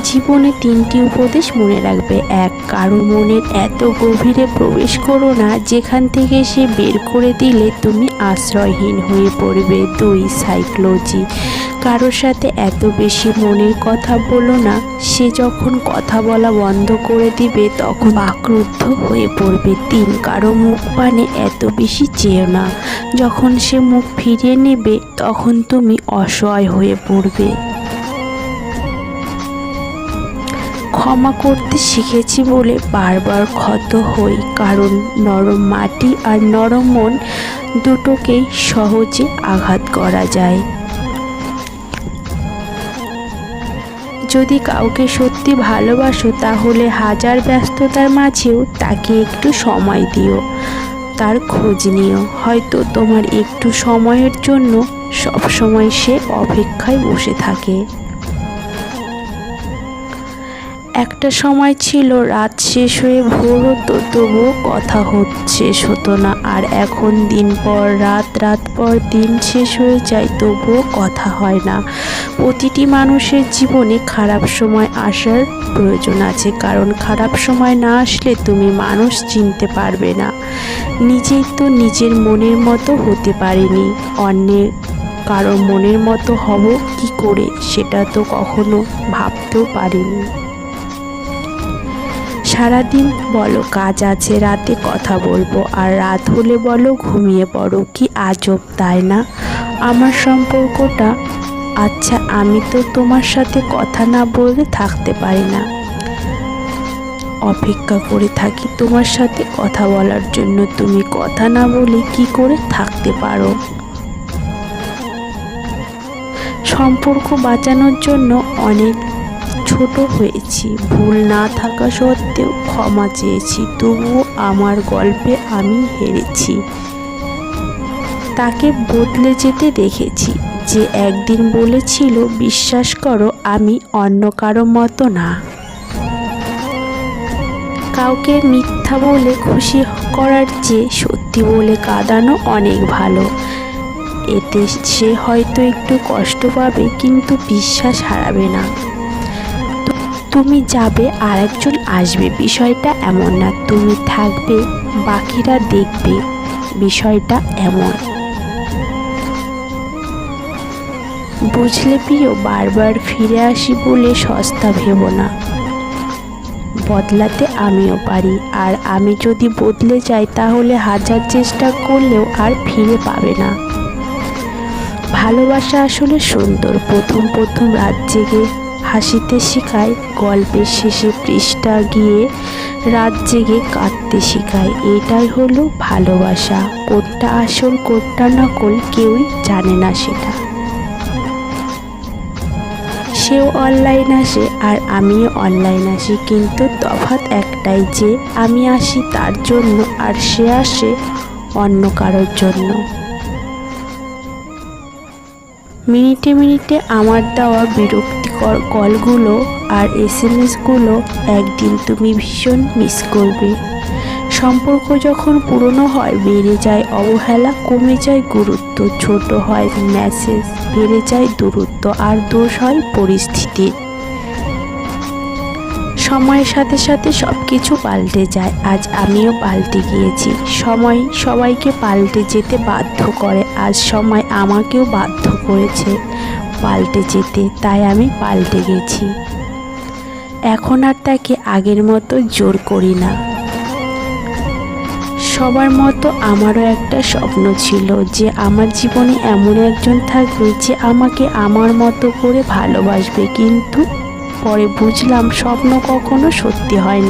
জীবনে 3টি উপদেশ মনে রাখবে। 1. কারো মনের এত গভীরে প্রবেশ করো না যেখান থেকে সে বের করে দিলে তুমি আশ্রয়হীন হয়ে পড়বে। 2. সাইকোলজি, কারোর সাথে এত বেশি মনের কথা বলো না, সে যখন কথা বলা বন্ধ করে দিবে তখন বাকরুদ্ধ হয়ে পড়বে। 3. কারো মুখ পানে এত বেশি চেয়েও না, যখন সে মুখ ফিরিয়ে নেবে তখন তুমি অসহায় হয়ে পড়বে। ক্ষমা করতে শিখেছি বলে বারবার ক্ষত হই, কারণ নরম মাটি আর নরম মন দুটোকেই সহজে আঘাত করা যায়। যদি কাউকে সত্যি ভালোবাসো তাহলে হাজার ব্যস্ততার মাঝেও তাকে একটু সময় দিও, তার খোঁজ নিও। হয়তো তোমার একটু সময়ের জন্য সবসময় সে অপেক্ষায় বসে থাকে। একটা সময় ছিল রাত শেষ হয়ে ভোর হতো তবুও কথা শেষ হতো না, আর এখন দিন পর রাত, রাত পর দিন শেষ হয়ে যায় তবুও কথা হয় না। প্রতিটি মানুষের জীবনে খারাপ সময় আসার প্রয়োজন আছে, কারণ খারাপ সময় না আসলে তুমি মানুষ চিনতে পারবে না। নিজেই তো নিজের মনের মতো হতে পারিনি, অন্যের কারো মনের মতো হব কি করে সেটা তো কখনো ভাবতেও পারিনি। সারাদিন বলো কাজ আছে, রাতে কথা বলবো, আর রাত হলে বলো ঘুমিয়ে পড়ো। কি আজব তাই না আমার সম্পর্কটা? আচ্ছা, আমি তো তোমার সাথে কথা না বলে থাকতে পারি না, অপেক্ষা করে থাকি তোমার সাথে কথা বলার জন্য। তুমি কথা না বলে কি করে থাকতে পারো? সম্পর্ক বাঁচানোর জন্য অনেক ছোট হয়েছি, ভুল না থাকা সত্ত্বেও ক্ষমা চেয়েছি, তবুও আমার গল্পে আমি হেরেছি। তাকে বদলে যেতে দেখেছি, যে একদিন বলেছিল বিশ্বাস করো আমি অন্য কারো মতো না। কাউকে মিথ্যা বলে খুশি করার চেয়ে সত্যি বলে কাঁদানো অনেক ভালো। এতে সে হয়তো একটু কষ্ট পাবে কিন্তু বিশ্বাস হারাবে না। তুমি যাবে আর একজন আসবে, বিষয়টা এমন না। তুমি থাকবে, বাকিরা দেখবে, বিষয়টা এমন। বুঝলে প্রিয়, বারবার ফিরে আসি বলে সস্তা ভেবো না। বদলাতে আমিও পারি, আর আমি যদি বদলে যাই তাহলে হাজার চেষ্টা করলেও আর ফিরে পাবে না। ভালোবাসা আসলে সুন্দর। প্রথম প্রথম রাত জেগে হাসিতে শেখায়, গল্পের শেষে পৃষ্ঠা গিয়ে রাত জেগে কাঁদতে শেখায়। এটাই হলো ভালোবাসা। কোনটা আসল কোনটা নকল কেউই জানে না সেটা। সেও অনলাইন আসে আর আমিও অনলাইন আসি, কিন্তু তফাৎ একটাই যে আমি আসি তার জন্য আর সে আসে অন্য কারোর জন্য। মিনিটে মিনিটে আমার দেওয়া বিরক্তিকর কলগুলো আর SMS-গুলো একদিন তুমি ভীষণ মিস করবে। সম্পর্ক যখন পুরনো হয় বেড়ে যায় অবহেলা, কমে যায় গুরুত্ব, ছোট হয় মেসেজ, বেড়ে যায় দূরত্ব, আর দোষ হয় পরিস্থিতির। সময়ের সাথে সাথে সব কিছু পাল্টে যায়। আজ আমিও পাল্টে গিয়েছি। সময় সবাইকে পাল্টে যেতে বাধ্য করে, আজ সময় আমাকেও বাধ্য করেছে পাল্টে যেতে, তাই আমি পাল্টে গেছি। এখন আর তাকে আগের মতো জোর করি না। সবার মতো আমারও একটা স্বপ্ন ছিল যে আমার জীবনে এমন একজন থাকবে যে আমাকে আমার মতো করে ভালোবাসবে, কিন্তু পরে বুঝলাম স্বপ্ন কখনো সত্যি হয় না।